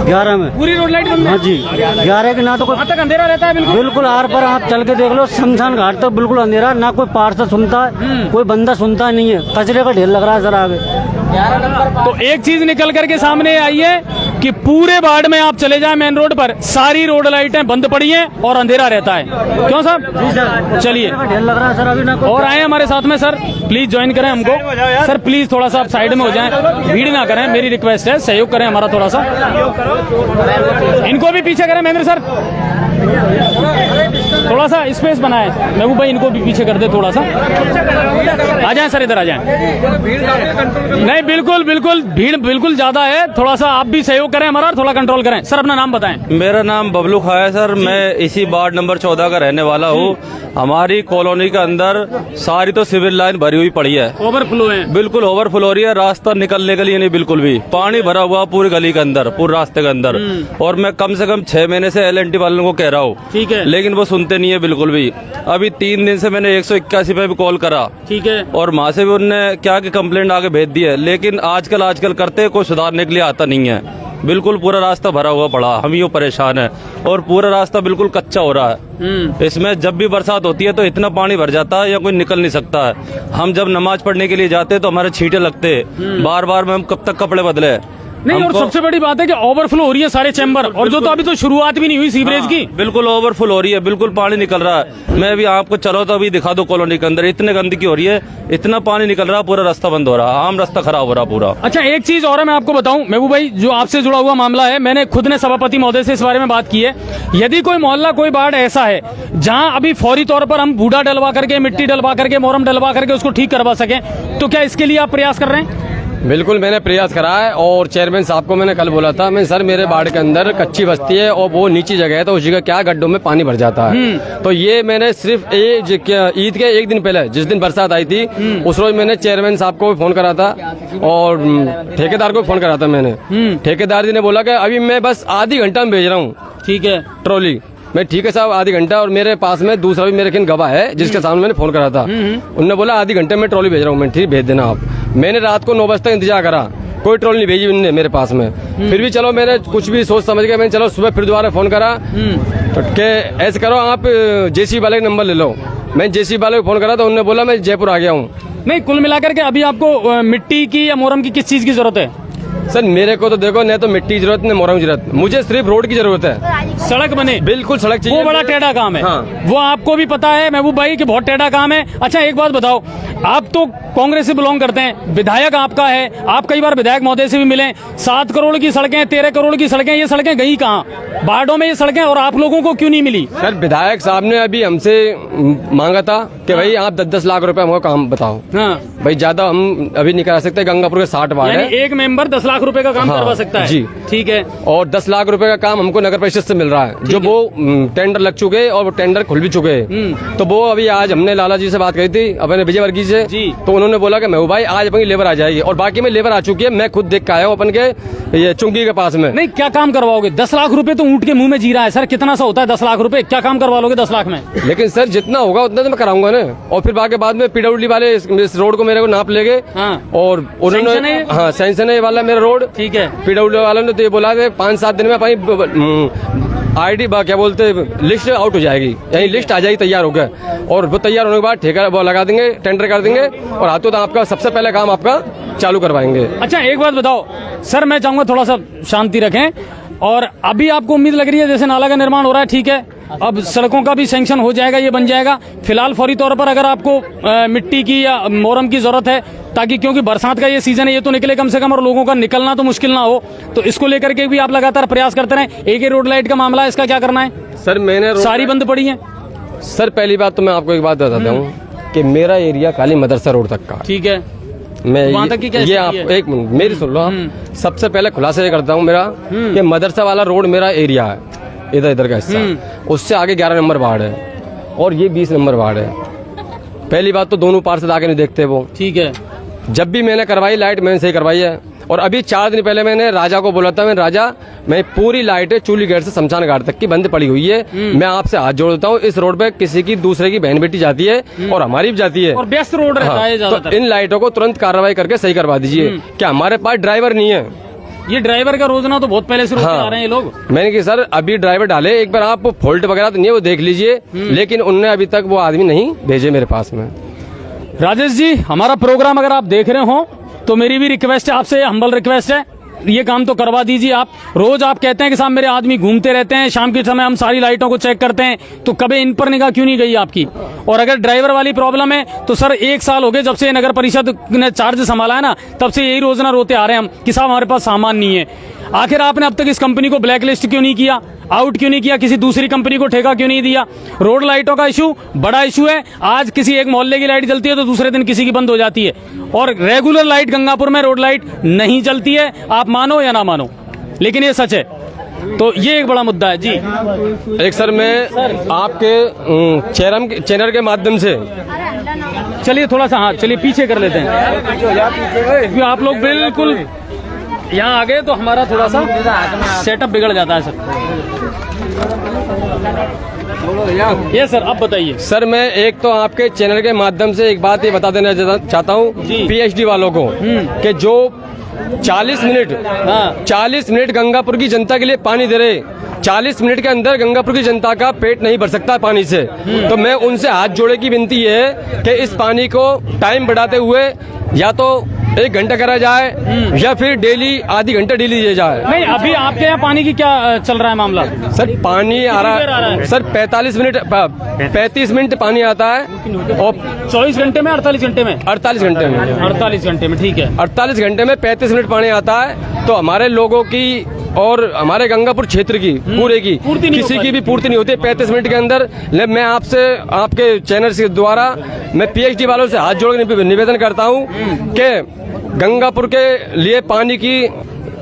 11 में पूरी रोड लाइट बंद है? हाँ जी, 11 के ना तो वहाँ तक अंधेरा रहता है बिल्कुल। बिल्कुल आर पर आप चल के देख लो, शमशान घाट तक बिल्कुल अंधेरा, ना कोई पार्षद सुनता है, कोई बंदा सुनता नहीं है, कचरे का ढेर लग रहा है सर आगे। तो एक चीज निकल करके सामने आई है कि पूरे वार्ड में आप चले जाएं मेन रोड पर, सारी रोड लाइटें बंद पड़ी हैं और अंधेरा रहता है। क्यों साहब? चलिए, ढेर लग रहा है सर अभी ना। और आए हमारे साथ में सर, प्लीज ज्वाइन करें हमको सर, प्लीज थोड़ा सा आप साइड में हो जाएं, भीड़ ना करें, मेरी रिक्वेस्ट है, सहयोग करें हमारा थोड़ा सा। इनको भी पीछे करें महेंद्र सर, थोड़ा सा स्पेस बनाए। महबूब भाई इनको भी पीछे कर दे थोड़ा सा, आ जाएं सर, इधर आ जाएं। नहीं बिल्कुल भीड़ बिल्कुल ज्यादा है, थोड़ा सा आप भी सहयोग करें हमारा, थोड़ा कंट्रोल करें। सर अपना नाम बताएं। मेरा नाम बबलू खा है सर, मैं इसी वार्ड नंबर 14 का रहने वाला हूँ। हमारी कॉलोनी के अंदर सारी तो सिविल लाइन भरी हुई पड़ी है, ओवरफ्लो है, बिल्कुल ओवरफ्लो हो रही है, रास्ता निकलने के लिए नहीं, बिल्कुल भी पानी भरा हुआ पूरी गली के अंदर, पूरे रास्ते के अंदर। और मैं कम से कम 6 महीने से LNT वालों को कह रहा हूँ, ठीक है, लेकिन वो सुनते नहीं है बिल्कुल भी। अभी 3 दिन से मैंने 181 पे भी कॉल करा, ठीक है, और वहाँ से भी उन्होंने क्या कि कंप्लेंट आगे भेज दी है, लेकिन आजकल करते कोई सुधारने के लिए आता नहीं है। बिल्कुल पूरा रास्ता भरा हुआ पड़ा, हम यूँ परेशान है और पूरा रास्ता बिल्कुल कच्चा हो रहा है। इसमें जब भी बरसात होती है तो इतना पानी भर जाता है या कोई निकल नहीं सकता है। हम जब नमाज पढ़ने के लिए जाते तो हमारे छींटे लगते, बार बार में हम कब तक कपड़े बदले। नहीं, और सबसे बड़ी बात है कि ओवरफ्लो हो रही है सारे चैम्बर, और जो तो अभी तो शुरुआत भी नहीं हुई सीवरेज की। बिल्कुल ओवरफुल हो रही है, बिल्कुल पानी निकल रहा है। मैं भी आपको चलो तो अभी दिखा दो कॉलोनी के अंदर इतने गंदगी हो रही है, इतना पानी निकल रहा है, पूरा रास्ता बंद हो रहा है, आम रास्ता खराब हो रहा पूरा। अच्छा, एक चीज और है, मैं आपको बताऊं महबूब भाई, जो आपसे जुड़ा हुआ मामला है, मैंने खुद ने सभापति महोदय से इस बारे में बात की है। यदि कोई मोहल्ला, कोई वार्ड ऐसा है जहां अभी फौरी तौर पर हम बूढ़ा डलवा करके, मिट्टी डलवा करके, मोरम डलवा करके उसको ठीक करवा सकें, तो क्या इसके लिए आप प्रयास कर रहे हैं? बिल्कुल, मैंने प्रयास करा है और चेयरमैन साहब को मैंने कल बोला था, मैं सर मेरे वार्ड के अंदर कच्ची बस्ती है और वो नीची जगह है, तो उस जगह क्या गड्ढों में पानी भर जाता है। तो ये मैंने सिर्फ ईद के एक दिन पहले, जिस दिन बरसात आई थी, उस रोज मैंने चेयरमैन साहब को फोन करा था और ठेकेदार को फोन करा था मैंने। ठेकेदार जी ने बोला कि अभी मैं बस आधी घंटा में भेज रहा हूँ, ठीक है, ट्रॉली। मैं ठीक है साहब, आधी घंटा। और मेरे पास में दूसरा भी मेरे खिन गवाह है जिसके सामने मैंने फोन करा था, उन्होंने बोला आधी घंटे में ट्रॉली भेज रहा हूँ। मैं ठीक, भेज देना आप। मैंने रात को 9 बजे तक इंतजार करा, कोई ट्रॉली नहीं भेजी उन्होंने मेरे पास में। फिर भी चलो मैंने कुछ भी सोच समझ के मैंने चलो सुबह फिर दोबारा फोन करा कि ऐसे करो आप जेसीबी वाले का नंबर ले लो। मैं जेसीबी वाले को फोन करा तो उन्होंने बोला मैं जयपुर आ गया हूँ। नहीं, कुल मिलाकर के अभी आपको मिट्टी की या मोरम की किस चीज की जरूरत है? सर मेरे को तो देखो, न तो मिट्टी की जरूरत, न मोरम की जरूरत, मुझे सिर्फ रोड की जरूरत है। सड़क बने, बिल्कुल सड़क चाहिए। वो बड़ा टेढ़ा काम है। हाँ। वो आपको भी पता है महबूब भाई कि बहुत टेढ़ा काम है। अच्छा, एक बात बताओ, आप तो कांग्रेस से बिलोंग करते हैं, विधायक आपका है, आप कई बार विधायक महोदय से भी मिले। 7 करोड़ की सड़कें, 13 करोड़ की सड़कें, ये सड़कें गई कहाँ? वार्डों में ये सड़कें, और आप लोगों को क्यों नहीं मिली? सर विधायक साहब ने अभी हमसे मांगा था कि भाई आप 10-10 लाख रुपए हमको काम बताओ। हाँ। भाई ज्यादा हम अभी नहीं करा सकते, गंगापुर के 60 वार्ड है, एक मेंबर 10 लाख रुपए का काम करवा सकता है। जी ठीक है। और 10 लाख रुपए का काम हमको नगर परिषद से मिल रहा है, जो वो टेंडर लग चुके हैं और वो टेंडर खुल भी चुके हैं। तो वो अभी आज हमने लाला जी से बात करी थी, अपने विजय वर्गीय से, तो उन्होंने बोला कि महबूब भाई आज अपनी लेबर आ जाएगी, और बाकी में लेबर आ चुकी है। मैं खुद देख के आया हूँ अपन के ये चुंगी के पास में। नहीं, क्या काम करवाओगे? 10 लाख रुपए तो ऊंट के मुंह में जी रहा है सर। कितना सा होता है 10 लाख रुपए? क्या काम करवा लोगे 10 लाख में? लेकिन सर जितना होगा उतना तो मैं कराऊंगा ना। और फिर बाकी बाद में पीडब्ल्यूडी वाले इस रोड को मेरे को नाप लेंगे। हाँ। और उन्होंने, हाँ सैंक्शन है वाला मेरा रोड, ठीक है। पीडब्ल्यूडी वालों ने तो ये बोला 5-7 दिन में अपनी आईडी क्या बोलते लिस्ट आउट हो जाएगी, यही लिस्ट आ जाएगी, तैयार हो गया। और वो तैयार होने के बाद ठेका वो लगा देंगे, टेंडर कर देंगे, और हाथों तो आपका सबसे पहले काम आपका चालू करवाएंगे। अच्छा, एक बात बताओ सर, मैं चाहूंगा थोड़ा सा शांति रखें। और अभी आपको उम्मीद लग रही है जैसे नाला का निर्माण हो रहा है, ठीक है, अब सड़कों का भी सैंक्शन हो जाएगा, ये बन जाएगा। फिलहाल फौरी तौर पर अगर आपको मिट्टी की या मोरम की जरूरत है, ताकि क्योंकि बरसात का ये सीजन है, ये तो निकले कम से कम, और लोगों का निकलना तो मुश्किल ना हो, तो इसको लेकर के भी आप लगातार प्रयास करते रहें। एक ही रोड लाइट का मामला है, इसका क्या करना है? सर मैंने सारी बंद पड़ी है। सर पहली बात तो मैं आपको एक बात बताता हूँ कि मेरा एरिया काली मदरसा रोड तक का, ठीक है। मैं ये आप एक मिनट मेरी सुन लो आप। सबसे पहले खुलासा ये करता हूँ मेरा कि मदरसा वाला रोड मेरा एरिया है, इधर का हिस्सा। उससे आगे 11 नंबर वार्ड है और ये 20 नंबर वार्ड है। पहली बात तो दोनों पार्षद आगे नहीं देखते वो, ठीक है। जब भी मैंने करवाई लाइट मैंने सही करवाई है। और अभी 4 दिन पहले मैंने राजा को बोला था, मैं राजा मैं पूरी लाइटें चूली गेट से शमशान घाट तक की बंद पड़ी हुई है, मैं आपसे हाथ जोड़ता हूँ। इस रोड पे किसी की दूसरे की बहन बेटी जाती है और हमारी भी जाती है, और व्यस्त रोड रहता है तो इन लाइटों को तुरंत कार्रवाई करके सही करवा दीजिए। क्या हमारे पास ड्राइवर नहीं है? ये ड्राइवर का रोजना तो बहुत पहले से रोकते आ रहे हैं ये लोग। मैंने कहा सर अभी ड्राइवर डाले, एक बार आप फॉल्ट वगैरह तो नहीं है वो देख लीजिए, लेकिन उनने अभी तक वो आदमी नहीं भेजे मेरे पास में। राजेश जी, हमारा प्रोग्राम अगर आप देख रहे हो तो मेरी भी रिक्वेस्ट है आपसे, हम्बल रिक्वेस्ट है, ये काम तो करवा दीजिए आप। रोज आप कहते हैं कि साहब मेरे आदमी घूमते रहते हैं, शाम के समय हम सारी लाइटों को चेक करते हैं, तो कभी इन पर निगाह क्यों नहीं गई आपकी? और अगर ड्राइवर वाली प्रॉब्लम है तो सर 1 साल हो गए जब से नगर परिषद ने चार्ज संभाला है ना, तब से यही रोजना रोते आ रहे हैं हम कि साहब हमारे पास सामान नहीं है। आखिर आपने अब तक इस कंपनी को ब्लैक लिस्ट क्यों नहीं किया, आउट क्यों नहीं किया, किसी दूसरी कंपनी को ठेका क्यों नहीं दिया? रोड लाइटों का इशू बड़ा इशू है। आज किसी एक मोहल्ले की लाइट जलती है तो दूसरे दिन किसी की बंद हो जाती है, और रेगुलर लाइट गंगापुर में रोड लाइट नहीं चलती है, आप मानो या ना मानो, लेकिन ये सच है। तो ये एक बड़ा मुद्दा है जी। एक सर मैं आपके चैनल के माध्यम से, चलिए थोड़ा सा, हाँ चलिए पीछे कर लेते हैं, आप लोग बिल्कुल यहाँ आ गए तो हमारा थोड़ा सा सेटअप बिगड़ जाता है सर। ये सर अब बताइए। सर मैं एक तो आपके चैनल के माध्यम से एक बात ये बता देना चाहता हूँ PhD वालों को कि जो 40 मिनट हाँ। 40 मिनट गंगापुर की जनता के लिए पानी दे रहे। 40 मिनट के अंदर गंगापुर की जनता का पेट नहीं भर सकता पानी से। तो मैं उनसे हाथ जोड़े की विनती है कि इस पानी को टाइम बढ़ाते हुए या तो 1 घंटा करा जाए या फिर डेली आधी घंटा डेली दिया जाए। नहीं, अभी आपके यहाँ पानी की क्या चल रहा है मामला? सर पानी आ देर आ रहा रहा है? है सर 35 मिनट पानी आता है और 24 घंटे में 48 घंटे में 48 घंटे में 48 घंटे में, ठीक है। 48 घंटे में 35 मिनट पानी आता है। तो हमारे लोगों की और हमारे गंगापुर क्षेत्र की पूरे की पूर्ति नहीं किसी हो की भी पूर्ति नहीं होती 35 मिनट के अंदर। मैं आपसे आपके चैनल के द्वारा मैं PhD वालों से हाथ जोड़ के निवेदन करता हूँ कि गंगापुर के लिए पानी की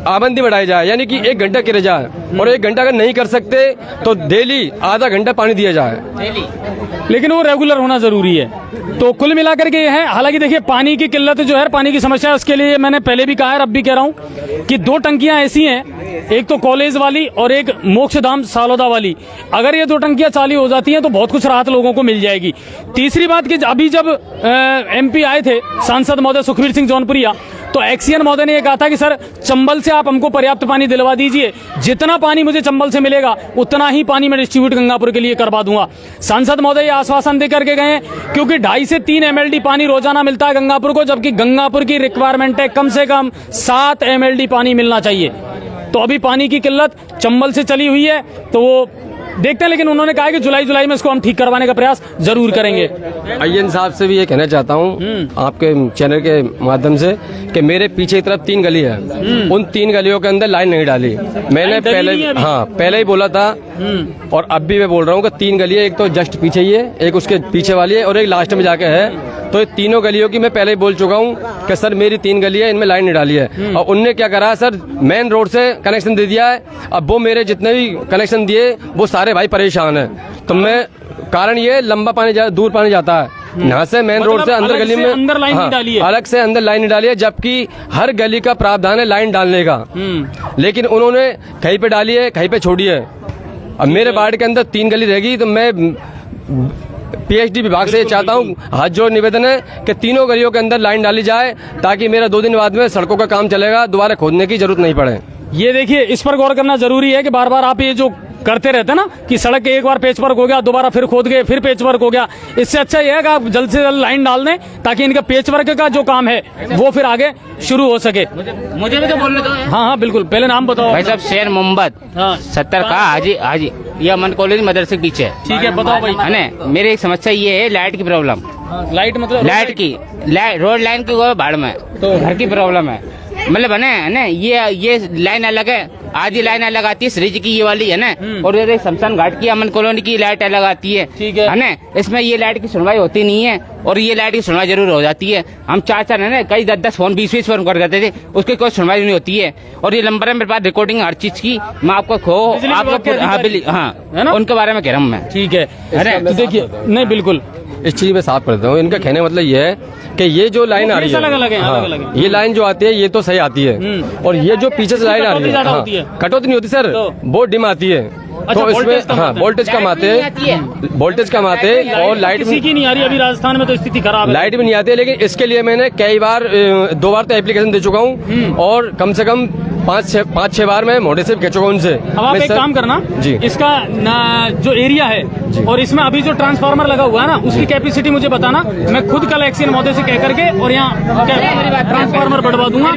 आबंदी बढ़ाई जाए, यानी कि 1 घंटा किया जाए और 1 घंटा अगर नहीं कर सकते तो डेली आधा घंटा पानी दिया जाए। लेकिन वो रेगुलर होना जरूरी है। तो कुल मिलाकर के ये है। हालांकि देखिए, पानी की किल्लत जो है, पानी की समस्या है, उसके लिए मैंने पहले भी कहा है, अब भी कह रहा हूँ कि 2 टंकियां ऐसी हैं, एक तो कॉलेज वाली और एक मोक्षधाम सालोदा वाली। अगर ये 2 टंकियां चालू हो जाती हैं तो बहुत कुछ राहत लोगों को मिल जाएगी। तीसरी बात कि अभी जब MP आए थे सांसद महोदय सुखबीर सिंह जौनपुरिया, तो एक्सीएन महोदय ने ये कहा था कि सर चंबल से आप हमको पर्याप्त पानी दिलवा दीजिए, जितना पानी मुझे चंबल से मिलेगा उतना ही पानी मैं डिस्ट्रीब्यूट गंगापुर के लिए करवा दूंगा। सांसद महोदय ये आश्वासन दे करके गए, क्योंकि 2.5 से 3 MLD पानी रोजाना मिलता है गंगापुर को, जबकि गंगापुर की रिक्वायरमेंट है कम से कम 7 MLD पानी मिलना चाहिए। तो अभी पानी की किल्लत चंबल से चली हुई है, तो वो देखते हैं। लेकिन उन्होंने कहा कि जुलाई में इसको हम ठीक करवाने का प्रयास जरूर करेंगे। अय्यन साहब से भी ये कहना चाहता हूँ आपके चैनल के माध्यम से कि मेरे पीछे की तरफ 3 गली है, उन 3 गलियों के अंदर लाइन नहीं डाली। मैंने पहले ही बोला था और अब भी मैं बोल रहा हूँ कि 3 गली है, एक तो जस्ट पीछे ही है, एक उसके पीछे वाली है और एक लास्ट में जाके है। तो ये तीनों गलियों की मैं पहले ही बोल चुका हूँ कि सर मेरी 3 गली है, इनमें लाइन नहीं डाली है। और उनने क्या करा सर, मेन रोड से कनेक्शन दे दिया है। अब वो मेरे जितने भी कनेक्शन दिए वो सारे भाई परेशान हैं। तो मैं कारण ये लंबा पानी दूर पानी जाता है, यहाँ से मेन रोड से अंदर गली में अंदर लाइन नहीं डाली है, अलग से अंदर लाइन नहीं डाली है, जबकि हर गली का प्रावधान है लाइन डालने का। लेकिन उन्होंने कहीं पे डाली है, कहीं पे छोड़ी है। अब मेरे वार्ड के अंदर 3 गली रहेगी, तो मैं PhD विभाग से चाहता हूँ, हाथ जोड़ निवेदन है कि तीनों गलियों के अंदर लाइन डाली जाए, ताकि मेरा 2 दिन बाद में सड़कों का काम चलेगा, दोबारा खोदने की जरूरत नहीं पड़े। ये देखिए, इस पर गौर करना जरूरी है कि बार बार आप ये जो करते रहते हैं ना कि सड़क एक बार पेच वर्क हो गया, दोबारा फिर खोद गए, फिर पेच वर्क हो गया। इससे अच्छा यह है कि आप जल्द से जल्द लाइन डाल दें, ताकि इनका पेच वर्क का जो काम है वो फिर आगे शुरू हो सके। मुझे भी तो बोलने दो। हाँ, बिल्कुल। पहले नाम बताओ भाई साहब। शेर मोहम्मद। हाँ। 70 का हाजी ये अमन कॉलेज मदरसे के पीछे। ठीक है, बताओ भाई। है ना, मेरी एक समस्या ये है, लाइट की प्रॉब्लम। लाइट मतलब लाइट की रोड लाइन की वो भाड़ में तो घर की प्रॉब्लम है। मतलब है ना, ये लाइन अलग है, आधी लाइन अलग आती है सरिज की, ये वाली है ना, और ये शमशान घाट की अमन कॉलोनी की लाइट अलग आती है। ठीक है ना, इसमें ये लाइट की सुनवाई होती नहीं है और ये लाइट की सुनवाई जरूर हो जाती है। हम 4 है ना, कई 10 फोन 20 फोन कर देते थे, उसकी कोई सुनवाई नहीं होती है। और ये नंबर है मेरे पास, रिकॉर्डिंग हर चीज की। मैं आपको हाँ, उनके बारे में कह रहा हूँ मैं। ठीक है। तो देखिए, नहीं बिल्कुल इस चीज में साफ करता हूँ। इनका कहने का मतलब ये है कि ये जो लाइन आ रही है, अलग-अलग है, हाँ, अलग-अलग है। ये लाइन जो आती है ये तो सही आती है, और ये जो पीछे से लाइन आ रही है, हाँ, कटौती नहीं होती सर, बहुत डिम आती है। तो इसमें हाँ वोल्टेज कम आते हैं, वोल्टेज कम आते हैं और लाइट किसी की नहीं आ रही। अभी राजस्थान में तो स्थिति खराब है, लाइट भी नहीं आती है। लेकिन इसके लिए मैंने कई बार 2 बार तो एप्लीकेशन दे चुका हूँ और कम से कम 5-6 बार मैं मोटे से कह चुका हूँ उनसे। अब आप एक काम करना जी, इसका जो एरिया है और इसमें अभी जो ट्रांसफार्मर लगा हुआ है ना, उसकी कैपेसिटी मुझे बताना। मैं खुद कल एक्सीएन महोदय से कह करके और यहाँ ट्रांसफार्मर बढ़वा दूंगा।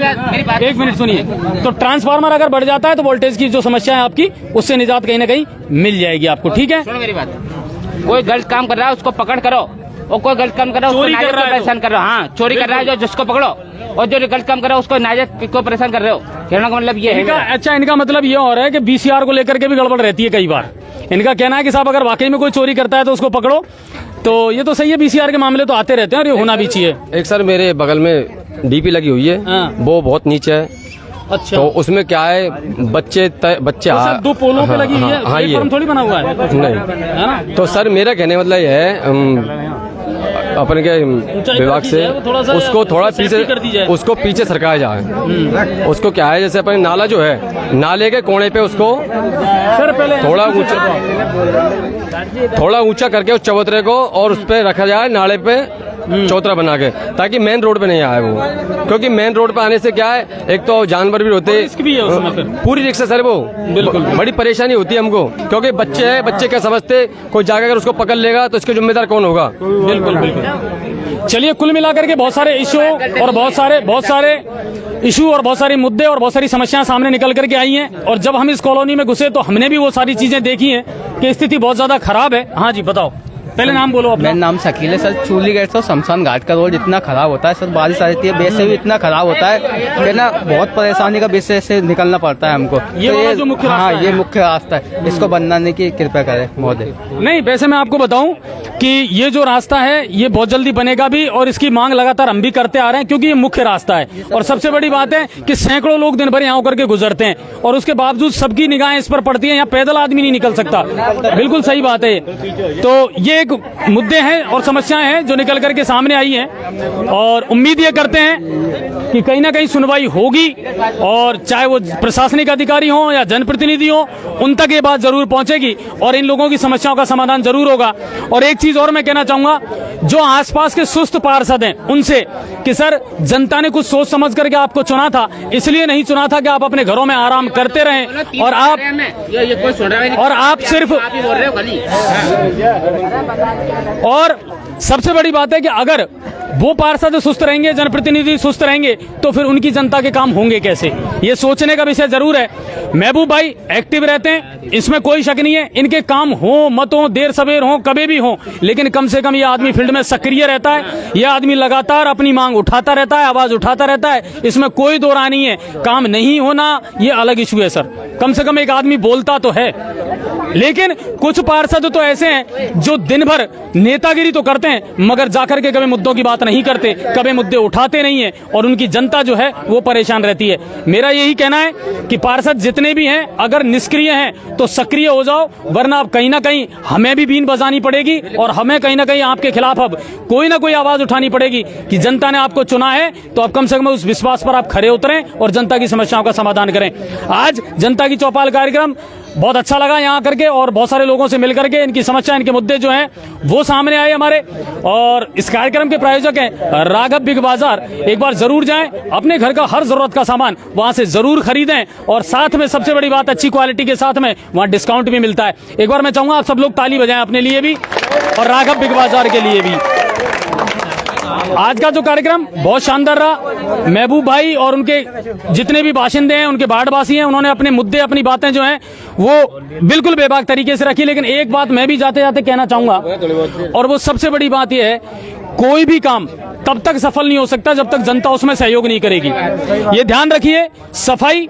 1 मिनट सुनिए। तो ट्रांसफार्मर अगर बढ़ जाता है तो वोल्टेज की जो समस्या है आपकी, उससे निजात कहीं ना कहीं मिल जाएगी आपको। ठीक है, सुनो मेरी बात। कोई गलत काम कर रहा है उसको पकड़ करो, और कोई गलत काम कर रहा है उसको नाजायज परेशान कर रहे हो। हाँ, चोरी कर रहा है जो, जिसको पकड़ो, और जो गलत काम कर रहा है उसको नाजायज को परेशान कर रहे हो। कहने का मतलब ये है। अच्छा, इनका मतलब ये हो रहा है कि BCR को लेकर के भी गड़बड़ रहती है कई बार। इनका कहना है कि साहब अगर वाकई में कोई चोरी करता है तो उसको पकड़ो। तो ये तो सही है, BCR के मामले तो आते रहते हैं और ये होना भी चाहिए। एक सर मेरे बगल में DP लगी हुई है, वो बहुत नीचे है। अच्छा, तो उसमें क्या है, बच्चे तो 2 पोलों पे लगी हुई है। हाँ, ये थोड़ी बना हुआ है, नहीं है ना। तो सर मेरा कहने मतलब ये है अपने के विभाग से उसको थोड़ा पीछे सरकाया जाए। उसको क्या है, जैसे अपने नाला जो है, नाले के कोने पे उसको सर पहले थोड़ा ऊंचा करके उस चबूतरे को और उस पे रखा जाए, नाले पे चौतरा बना के, ताकि मेन रोड पे नहीं आए वो, क्योंकि मेन रोड पे आने से क्या है, एक तो जानवर भी होते रिस्क भी है उस समय फिर। पूरी रिक्स है सर, वो बिल्कुल बड़ी परेशानी होती है हमको, क्योंकि बच्चे हैं, बच्चे क्या समझते, कोई जाकर अगर उसको पकड़ लेगा तो इसके जिम्मेदार कौन होगा। बिल्कुल बिल्कुल। चलिए, कुल मिलाकर के बहुत सारे इशू और बहुत सारे इशू और बहुत सारे मुद्दे और बहुत सारी समस्याएं सामने निकल करके आई हैं, और जब हम इस कॉलोनी में घुसे तो हमने भी वो सारी चीजें देखी हैं कि स्थिति बहुत ज्यादा खराब है। हाँ जी, बताओ, पहले नाम बोलो अपना। मेरा नाम शकील है सर। चूली गेट से शमशान घाट का रोड इतना खराब होता है सर, बारिश आ जाती है, वैसे भी इतना खराब होता है कि ना बहुत परेशानी का वैसे से निकलना पड़ता है हमको। ये वाला जो मुख्य रास्ता है। ये मुख्य रास्ता है, इसको बनाने की कृपया करें महोदय। नहीं, वैसे मैं आपको बताऊं कि ये जो रास्ता है ये बहुत जल्दी बनेगा भी, और इसकी मांग लगातार हम भी करते आ रहे हैं, क्योंकि ये मुख्य रास्ता है। और सबसे बड़ी बात है कि सैकड़ों लोग दिन भर यहाँ होकर के गुजरते हैं, और उसके बावजूद सबकी निगाहें इस पर पड़ती हैं। यहाँ पैदल आदमी नहीं निकल सकता। बिल्कुल सही बात है। तो ये एक मुद्दे हैं और समस्याएं हैं जो निकल करके सामने आई हैं, और उम्मीद ये करते हैं कि कहीं ना कहीं सुनवाई होगी, और चाहे वो प्रशासनिक अधिकारी हों या जनप्रतिनिधि हों, उन तक ये बात जरूर पहुंचेगी और इन लोगों की समस्याओं का समाधान जरूर होगा। और एक चीज और मैं कहना चाहूंगा, जो आसपास के सुस्त पार्षद हैं उनसे, कि सर जनता ने कुछ सोच समझ करके आपको चुना था, इसलिए नहीं चुना था कि आप अपने घरों में आराम करते रहें और आप सिर्फ, और सबसे बड़ी बात है कि अगर वो पार्षद सुस्त रहेंगे, जनप्रतिनिधि सुस्त रहेंगे, तो फिर उनकी जनता के काम होंगे कैसे, ये सोचने का विषय जरूर है। महबूब भाई एक्टिव रहते हैं, इसमें कोई शक नहीं है। इनके काम हो मत हो, देर सवेर हो, कभी भी हो, लेकिन कम से कम ये आदमी फील्ड में सक्रिय रहता है। यह आदमी लगातार अपनी मांग उठाता रहता है, आवाज उठाता रहता है, इसमें कोई दो राय नहीं है। काम नहीं होना ये अलग इशू है सर, कम से कम एक आदमी बोलता तो है। लेकिन कुछ पार्षद तो ऐसे हैं जो दिन भर नेतागिरी तो करते हैं, मगर जाकर के कभी मुद्दों की बात नहीं करते, कभी मुद्दे उठाते नहीं है, और उनकी जनता जो है वो परेशान रहती है। मेरा यही कहना है कि पार्षद जितने भी हैं, अगर निष्क्रिय हैं तो सक्रिय हो जाओ, वरना अब कहीं ना कहीं हमें भी बीन बजानी पड़ेगी, और हमें कहीं ना कहीं आपके खिलाफ अब कोई ना कोई आवाज उठानी पड़ेगी कि जनता ने आपको चुना है, तो अब कम से कम उस विश्वास पर आप खरे उतरें और जनता की समस्याओं का समाधान करें। आज जनता की चौपाल कार्यक्रम बहुत अच्छा लगा यहाँ करके, और बहुत सारे लोगों से मिल करके इनकी समस्या, इनके मुद्दे जो हैं वो सामने आए हमारे। और इस कार्यक्रम के प्रायोजक हैं राघव बिग बाजार। एक बार जरूर जाएं, अपने घर का हर जरूरत का सामान वहां से जरूर खरीदें, और साथ में सबसे बड़ी बात, अच्छी क्वालिटी के साथ में वहां डिस्काउंट भी मिलता है। एक बार मैं चाहूंगा आप सब लोग ताली बजाएं अपने लिए भी और राघव बिग बाजार के लिए भी। आज का जो कार्यक्रम बहुत शानदार रहा। महबूब भाई और उनके जितने भी बाशिंदे हैं, उनके बाढ़वासी हैं, उन्होंने अपने मुद्दे, अपनी बातें जो हैं वो बिल्कुल बेबाक तरीके से रखी। लेकिन एक बात मैं भी जाते जाते कहना चाहूंगा, और वो सबसे बड़ी बात यह है, कोई भी काम तब तक सफल नहीं हो सकता जब तक जनता उसमें सहयोग नहीं करेगी। ये ध्यान रखिए, सफाई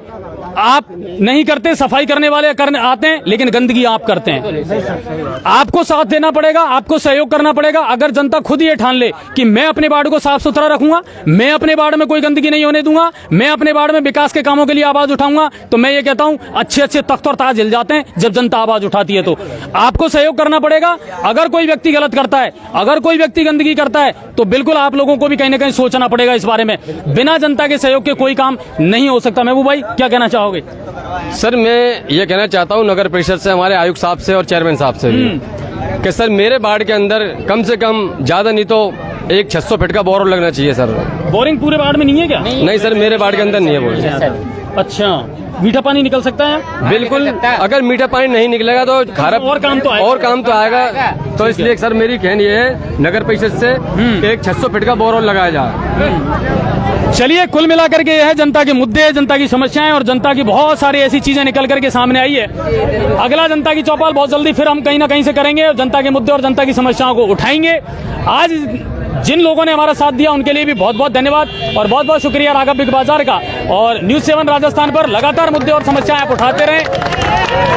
आप नहीं करते, सफाई करने वाले करने आते हैं, लेकिन गंदगी आप करते हैं। आपको साथ देना पड़ेगा, आपको सहयोग करना पड़ेगा। अगर जनता खुद ये ठान ले कि मैं अपने वार्ड को साफ सुथरा रखूंगा, मैं अपने वार्ड में कोई गंदगी नहीं होने दूंगा, मैं अपने वार्ड में विकास के कामों के लिए आवाज उठाऊंगा, तो मैं ये कहता हूं अच्छे अच्छे तख्त और ताज हिल जाते हैं जब जनता आवाज उठाती है। तो आपको सहयोग करना पड़ेगा। अगर कोई व्यक्ति गलत करता है, अगर कोई व्यक्ति गंदगी करता है, तो बिल्कुल आप लोगों को भी कहीं ना कहीं सोचना पड़ेगा इस बारे में। बिना जनता के सहयोग के कोई काम नहीं हो सकता। महबूब भाई क्या कहना चाहोगे? सर मैं ये कहना चाहता हूँ नगर परिषद से, हमारे आयुक्त साहब से और चेयरमैन साहब से भी, कि सर मेरे वार्ड के अंदर कम से कम ज्यादा नहीं तो एक 600 फीट का बोर लगना चाहिए सर। बोरिंग पूरे वार्ड में नहीं है क्या? नहीं सर, मेरे वार्ड के अंदर नहीं है बोरिंग। अच्छा, मीठा पानी निकल सकता है? बिल्कुल, अगर मीठा पानी नहीं निकलेगा तो खराब और काम तो आएगा। तो इसलिए सर मेरी कहन ये है नगर परिषद से एक 600 फीट का बोर लगाया जाए। चलिए, कुल मिलाकर के यह है जनता के मुद्दे, जनता की समस्याएं और जनता की बहुत सारी ऐसी चीजें निकल करके सामने आई है। अगला जनता की चौपाल बहुत जल्दी फिर हम कहीं ना कहीं से करेंगे, जनता के मुद्दे और जनता की समस्याओं को उठाएंगे। आज जिन लोगों ने हमारा साथ दिया उनके लिए भी बहुत बहुत धन्यवाद और बहुत बहुत शुक्रिया राघव बिग बाजार का। और न्यूज़ 7 राजस्थान पर लगातार मुद्दे और समस्याएं आप उठाते रहें,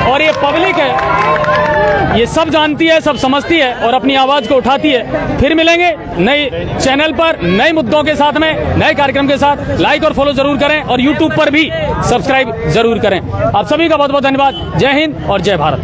और ये पब्लिक है, ये सब जानती है, सब समझती है और अपनी आवाज को उठाती है। फिर मिलेंगे नए चैनल पर नए मुद्दों के साथ में, नए कार्यक्रम के साथ। लाइक और फॉलो जरूर करें और यूट्यूब पर भी सब्सक्राइब जरूर करें। आप सभी का बहुत बहुत धन्यवाद। जय हिंद और जय भारत।